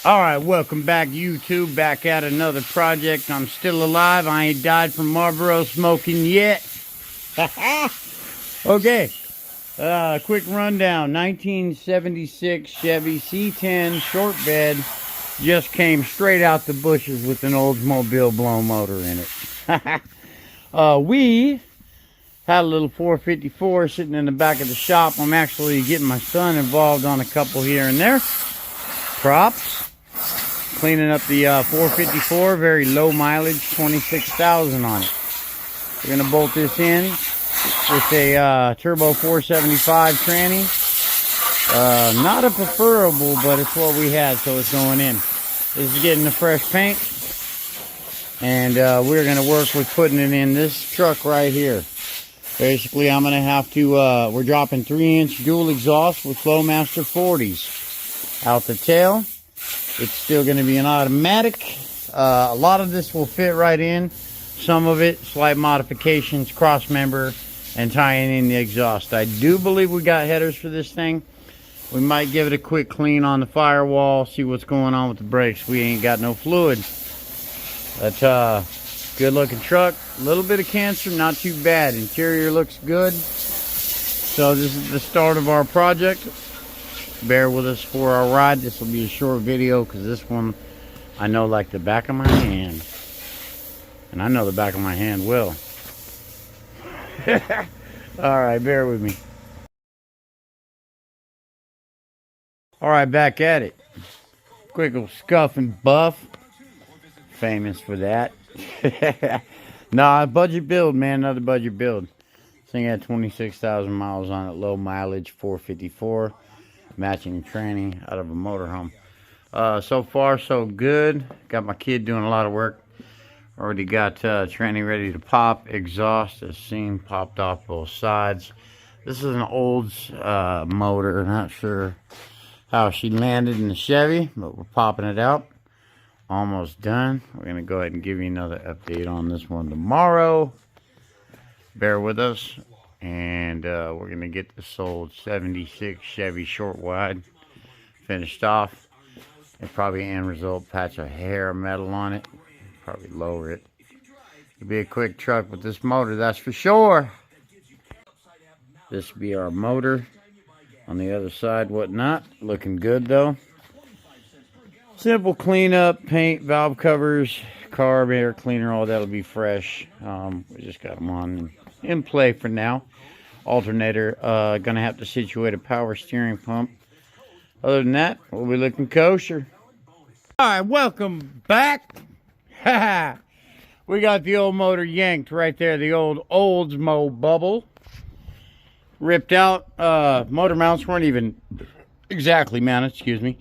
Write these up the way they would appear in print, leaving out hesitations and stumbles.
All right, welcome back, YouTube. Back at another project. I'm still alive. I ain't died from Marlboro smoking yet. Okay, quick rundown. 1976 Chevy C10 short bed. Just came straight out the bushes with an Oldsmobile blown motor in it. We had a little 454 sitting in the back of the shop. I'm actually getting my son involved on a couple here and there. Props. Cleaning up the 454, very low mileage, 26,000 on it. We're going to bolt this in with a turbo 475 tranny. Not a preferable, but it's what we had, so it's going in. This is getting the fresh paint. And we're going to work with putting it in this truck right here. Basically, I'm going to have to, we're dropping 3-inch dual exhaust with Flowmaster 40s out the tail. It's still going to be an automatic. A lot of this will fit right in. Some of it, slight modifications, cross member, and tying in the exhaust. I do believe we got headers for this thing. We might give it a quick clean on the firewall, see what's going on with the brakes. We ain't got no fluid. But good looking truck. A little bit of cancer, not too bad. Interior looks good. So this is the start of our project. Bear with us for our ride. This will be a short video because this one I know like the back of my hand. And I know the back of my hand will. Alright, bear with me. Alright, back at it. Quick little scuff and buff. Famous for that. Nah, budget build, man. Another budget build. This thing had 26,000 miles on it. Low mileage, 454. Matching tranny out of a motorhome. So far so good. Got my kid doing a lot of work. Already got tranny ready to pop. Exhaust as seen, popped off both sides. This is an Olds motor. Not sure how she landed in the Chevy, but we're popping it out. Almost done. We're gonna go ahead and give you another update on this one tomorrow. Bear with us. And we're going to get this old 76 Chevy short wide finished off. And probably end result, patch a hair of metal on it. Probably lower it. It'll be a quick truck with this motor, that's for sure. This will be our motor. On the other side, whatnot. Looking good though. Simple cleanup, paint, valve covers, carb, air cleaner, all that'll be fresh. We just got them on in play for now. Alternator, gonna have to situate a power steering pump. Other than that, we'll be looking kosher. Alright, welcome back. We got the old motor yanked right there, the old Oldsmo bubble. Ripped out. Motor mounts weren't even exactly mounted, excuse me.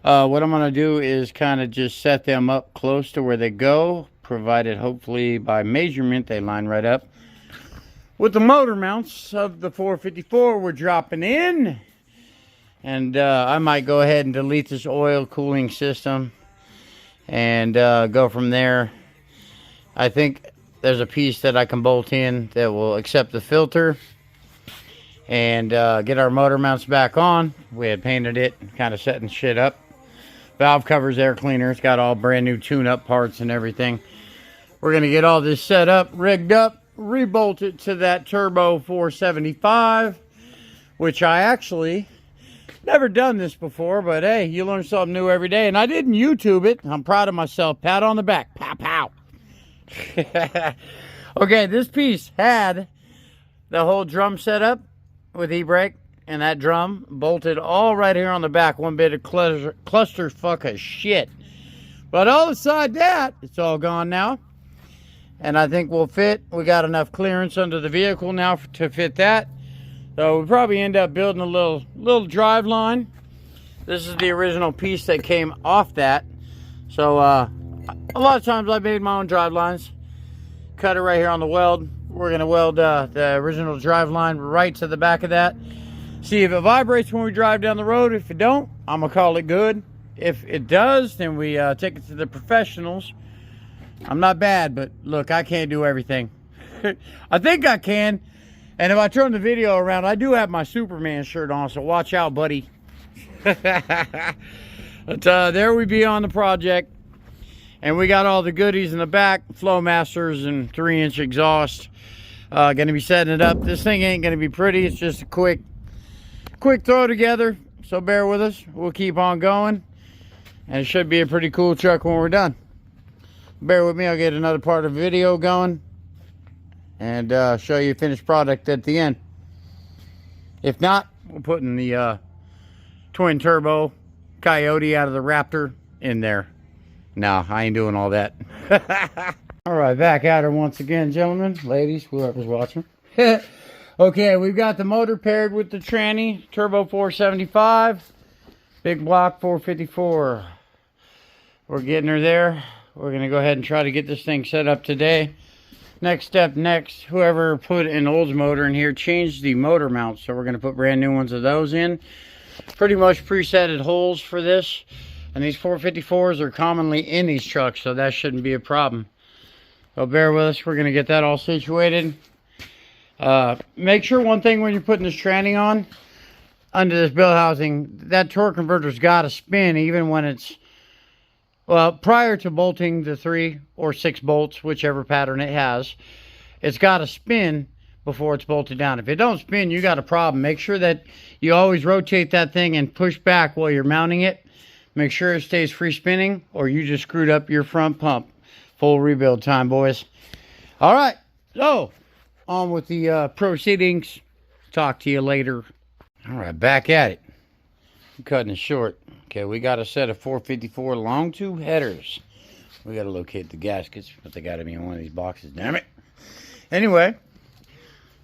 What I'm gonna do is kind of just set them up close to where they go, provided hopefully by measurement they line right up. With the motor mounts of the 454 we're dropping in. And I might go ahead and delete this oil cooling system. And go from there. I think there's a piece that I can bolt in that will accept the filter. And get our motor mounts back on. We had painted it, kind of setting shit up. Valve covers, air cleaner. It's got all brand new tune-up parts and everything. We're going to get all this set up, rigged up. Rebolt it to that turbo 475, which I actually never done this before, but hey, you learn something new every day. And I didn't YouTube it. I'm proud of myself. Pat on the back. Pow, pow. Okay, this piece had the whole drum set up with e-brake, and that drum bolted all right here on the back. One bit of cluster fuck of shit. But all aside that, it's all gone now. And I think we'll fit. We got enough clearance under the vehicle now to fit that. So we'll probably end up building a little drive line. This is the original piece that came off that. So a lot of times I made my own drive lines. Cut it right here on the weld. We're going to weld the original drive line right to the back of that. See if it vibrates when we drive down the road. If it don't, I'm going to call it good. If it does, then we take it to the professionals. I'm not bad, but look, I can't do everything. I think I can. And if I turn the video around, I do have my Superman shirt on, so watch out, buddy. But there we be on the project. And we got all the goodies in the back. Flowmasters and 3-inch exhaust. Gonna be setting it up. This thing ain't gonna be pretty. It's just a quick throw together. So bear with us. We'll keep on going. And it should be a pretty cool truck when we're done. Bear with me. I'll get another part of the video going. And show you finished product at the end. If not, we're putting the twin turbo Coyote out of the Raptor in there. No, I ain't doing all that. All right, back at her once again, gentlemen, ladies, whoever's watching. Okay, we've got the motor paired with the tranny, turbo 475, big block 454. We're getting her there. We're gonna go ahead and try to get this thing set up today. Next step, whoever put an old motor in here changed the motor mounts, so we're gonna put brand new ones of those in. Pretty much presetted holes for this. And these 454s are commonly in these trucks, so that shouldn't be a problem. So bear with us. We're going to get that all situated. Make sure one thing when you're putting this tranny on, under this bill housing, that torque converter's got to spin even when it's, well, prior to bolting the 3 or 6 bolts, whichever pattern it has, it's got to spin before it's bolted down. If it don't spin, you got a problem. Make sure that you always rotate that thing and push back while you're mounting it. Make sure it stays free spinning, or you just screwed up your front pump. Full rebuild time, boys. All right, so on with the proceedings. Talk to you later. All right, back at it. I'm cutting it short. Okay, we got a set of 454 long tube headers. We got to locate the gaskets, but they got to be in one of these boxes. Damn it. Anyway.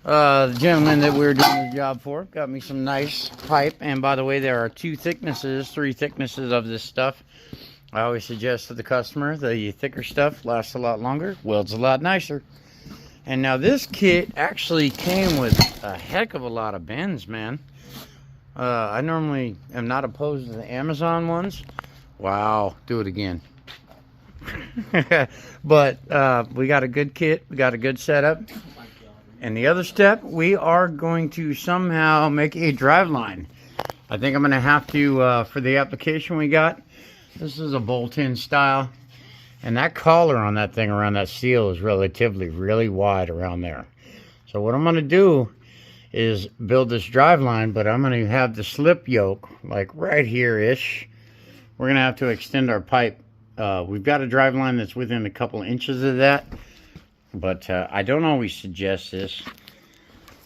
The gentleman that we're doing the job for got me some nice pipe. And by the way, there are 3 thicknesses of this stuff. I always suggest to the customer the thicker stuff lasts a lot longer, welds a lot nicer. And now this kit actually came with a heck of a lot of bends, man. I normally am not opposed to the Amazon ones. Wow, do it again. But we got a good kit, we got a good setup. And the other step, we are going to somehow make a drive line. I think I'm going to have to, for the application we got, this is a bolt-in style. And that collar on that thing around that seal is relatively really wide around there. So what I'm going to do is build this drive line, but I'm going to have the slip yoke, like right here-ish. We're going to have to extend our pipe. We've got a drive line that's within a couple inches of that. But I don't always suggest this.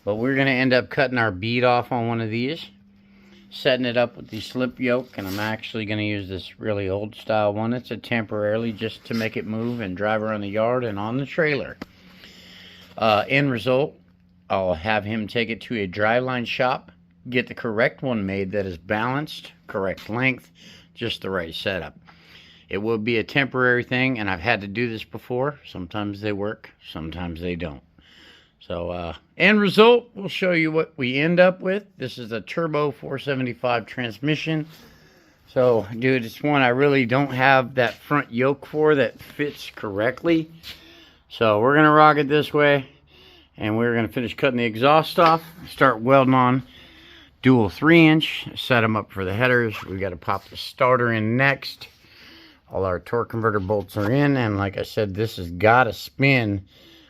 But we're going to end up cutting our bead off on one of these. Setting it up with the slip yoke. And I'm actually going to use this really old style one. It's a temporarily just to make it move and drive around the yard and on the trailer. End result, I'll have him take it to a driveline shop. Get the correct one made that is balanced, correct length, just the right setup. It will be a temporary thing, and I've had to do this before. Sometimes they work, sometimes they don't. So, end result, we'll show you what we end up with. This is a turbo 475 transmission. So, dude, it's one I really don't have that front yoke for that fits correctly. So, we're going to rock it this way, and we're going to finish cutting the exhaust off, start welding on dual 3-inch, set them up for the headers. We got to pop the starter in next. All our torque converter bolts are in, and like I said, this has got to spin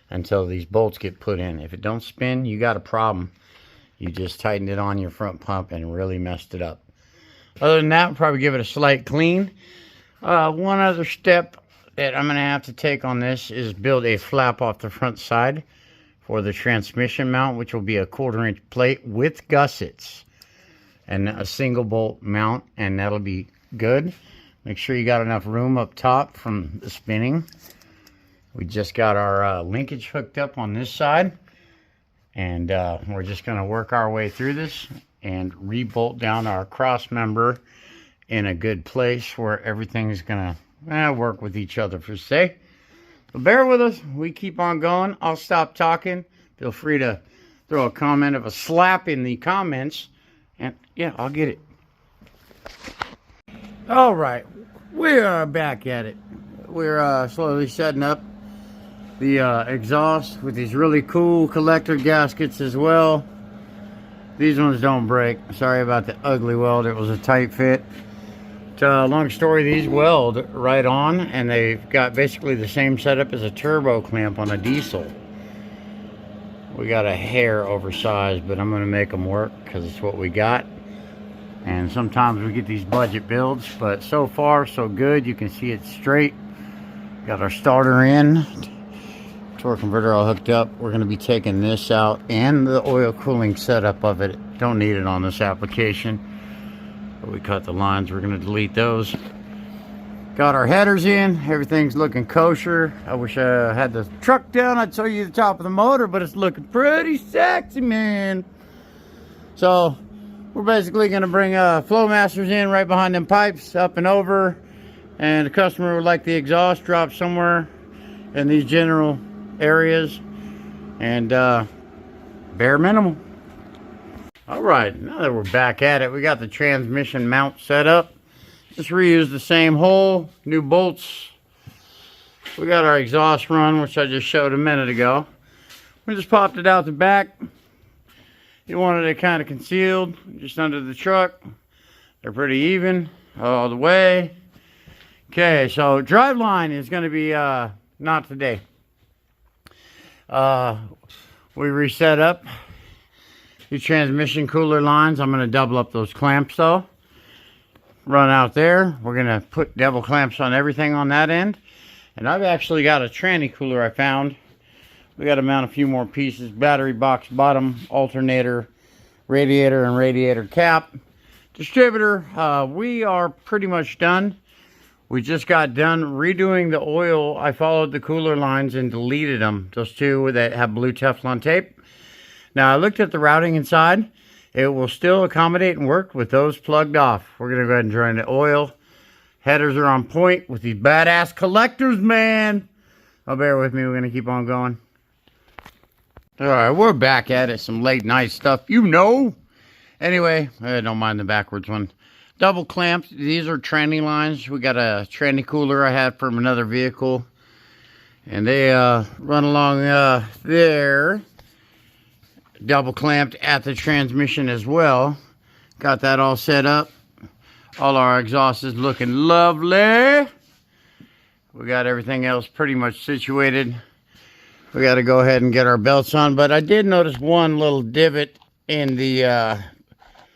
until these bolts get put in. If it don't spin, you got a problem. You just tightened it on your front pump and really messed it up. Other than that, we'll probably give it a slight clean. One other step that I'm going to have to take on this is build a flap off the front side for the transmission mount, which will be a 1/4-inch plate with gussets and a single bolt mount, and that'll be good. Make sure you got enough room up top from the spinning. We just got our linkage hooked up on this side. And we're just going to work our way through this and re-bolt down our cross member in a good place where everything's going to work with each other per se. So bear with us. We keep on going. I'll stop talking. Feel free to throw a comment of a slap in the comments. And yeah, I'll get it. All right, we are back at it. We're slowly setting up the exhaust with these really cool collector gaskets as well. These ones don't break. Sorry about the ugly weld. It was a tight fit. Long story, these weld right on, and they've got basically the same setup as a turbo clamp on a diesel. We got a hair oversized, but I'm going to make them work because it's what we got. And sometimes we get these budget builds, but so far so good. You can see it straight. Got our starter in, torque converter all hooked up. We're going to be taking this out and the oil cooling setup of it. Don't need it on this application. But we cut the lines. We're going to delete those. Got our headers in. Everything's looking kosher. I wish I had the truck down. I'd show you the top of the motor, but it's looking pretty sexy, man. So we're basically going to bring Flowmasters in right behind them pipes, up and over. And the customer would like the exhaust dropped somewhere in these general areas. And bare minimum. All right, now that we're back at it, we got the transmission mount set up. Just reuse the same hole, new bolts. We got our exhaust run, which I just showed a minute ago. We just popped it out the back. You wanted it kind of concealed, just under the truck. They're pretty even all the way. Okay, so drive line is going to be not today. We reset up the transmission cooler lines. I'm going to double up those clamps though. Run out there. We're going to put double clamps on everything on that end. And I've actually got a tranny cooler I found. We got to mount a few more pieces. Battery box bottom, alternator, radiator, and radiator cap. Distributor, we are pretty much done. We just got done redoing the oil. I followed the cooler lines and deleted them. Those two that have blue Teflon tape. Now I looked at the routing inside. It will still accommodate and work with those plugged off. We're going to go ahead and drain the oil. Headers are on point with these badass collectors, man. Oh, bear with me. We're going to keep on going. All right, we're back at it. Some late night stuff, you know. Anyway, I don't mind the backwards one. Double clamps. These are tranny lines. We got a tranny cooler I had from another vehicle. And they run along there. Double clamped at the transmission as well. Got that all set up. All our exhaust is looking lovely. We got everything else pretty much situated. We got to go ahead and get our belts on. But I did notice one little divot in the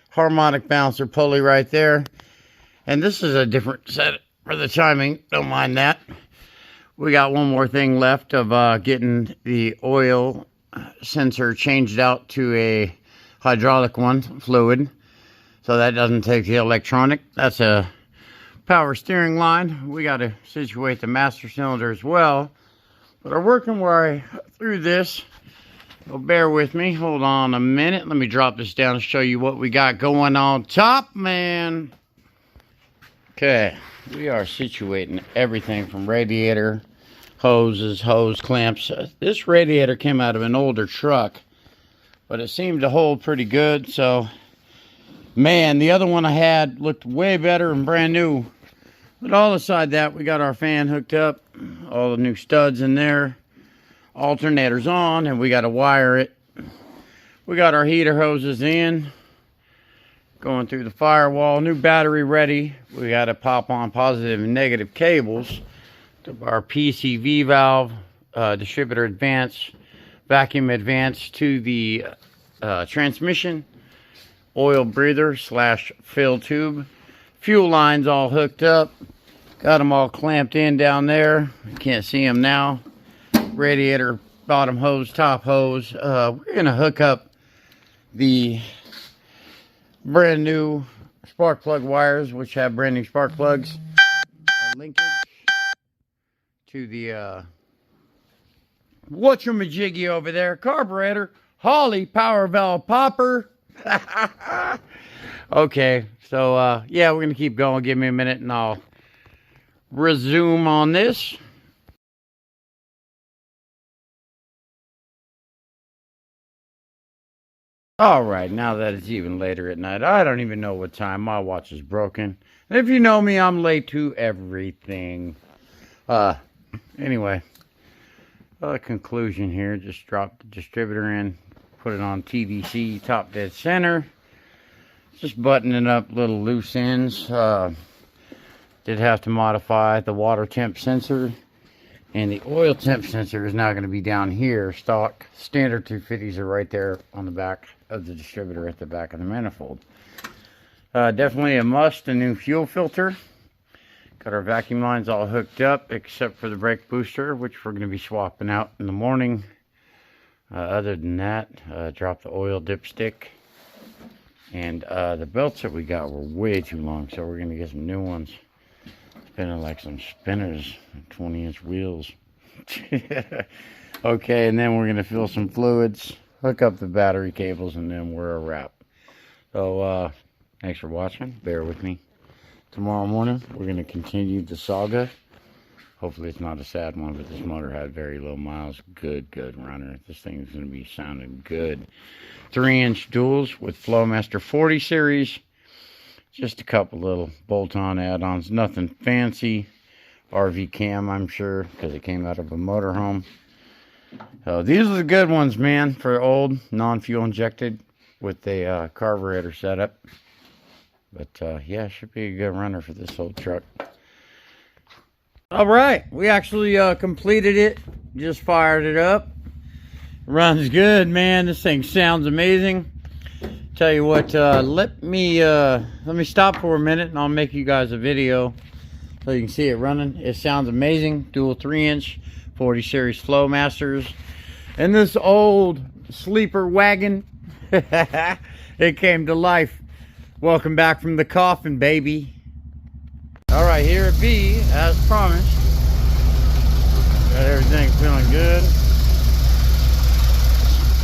harmonic balancer pulley right there. And this is a different set for the timing. Don't mind that. We got one more thing left of getting the oil sensor changed out to a hydraulic one, fluid, so that doesn't take the electronic. That's a power steering line. We got to situate the master cylinder as well, but our working way through this, so bear with me. Hold on a minute. Let me drop this down and show you what we got going on top, man. Okay, we are situating everything from radiator, hoses, hose clamps. This radiator came out of an older truck, but it seemed to hold pretty good. So, man, the other one I had looked way better and brand new. But all aside that, we got our fan hooked up, all the new studs in there, alternators on, and we got to wire it. We got our heater hoses in, going through the firewall, new battery ready. We got to pop on positive and negative cables. Our PCV valve, distributor advance, vacuum advance to the transmission, oil breather / fill tube, fuel lines all hooked up, got them all clamped in down there. You can't see them now. Radiator, bottom hose, top hose. We're going to hook up the brand new spark plug wires, which have brand new spark plugs. Linkage to the whatchamajiggy over there, carburetor, Holly power valve popper. Okay, so yeah, we're gonna keep going. Give me a minute and I'll resume on this. All right, now that it's even later at night, I don't even know what time. My watch is broken, and if you know me, I'm late to everything. Anyway, conclusion here. Just drop the distributor in, put it on TVC, top dead center. Just buttoning up little loose ends. Did have to modify the water temp sensor, and the oil temp sensor is now going to be down here. Stock standard 250s are right there on the back of the distributor at the back of the manifold. Definitely a must, a new fuel filter. Got our vacuum lines all hooked up except for the brake booster, which we're going to be swapping out in the morning. Other than that, drop the oil dipstick. And the belts that we got were way too long, so we're going to get some new ones. Spinning like some spinners, 20-inch wheels. Okay, and then we're going to fill some fluids, hook up the battery cables, and then we're a wrap. So, thanks for watching. Bear with me. Tomorrow morning, we're going to continue the saga. Hopefully it's not a sad one, but this motor had very low miles. Good runner. This thing is going to be sounding good. 3-inch duals with Flowmaster 40 series. Just a couple little bolt-on add-ons. Nothing fancy. RV cam, I'm sure, because it came out of a motorhome. So these are the good ones, man, for old, non-fuel injected with a carburetor setup. But yeah, should be a good runner for this old truck. All right, we actually completed it. Just fired it up. Runs good, man. This thing sounds amazing. Tell you what, let me stop for a minute and I'll make you guys a video so you can see it running. It sounds amazing. Dual 3-inch 40 series Flowmasters. And this old sleeper wagon, it came to life. Welcome back from the coffin, baby. All right, here it be, as promised. Got everything feeling good.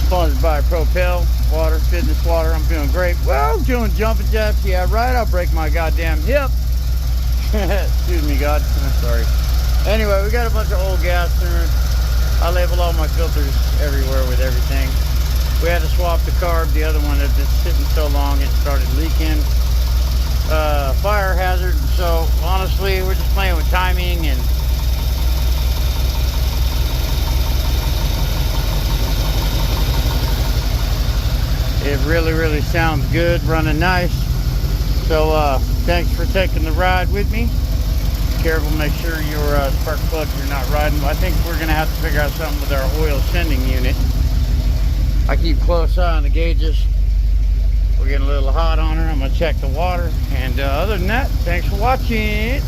Sponsored by Propel Water, Fitness Water. I'm feeling great. Well, doing jumping jacks. Yeah, right. I'll break my goddamn hip. Excuse me, God. Sorry. Anyway, we got a bunch of old gas turners. I label all my filters everywhere with everything. We had to swap the carb. The other one had been sitting so long it started leaking. Fire hazard. So honestly, we're just playing with timing and it really sounds good, running nice. So thanks for taking the ride with me. Careful, make sure your spark plugs are not riding. I think we're gonna have to figure out something with our oil sending unit. I keep close eye on the gauges. We're getting a little hot on her. I'm gonna check the water. And other than that, thanks for watching.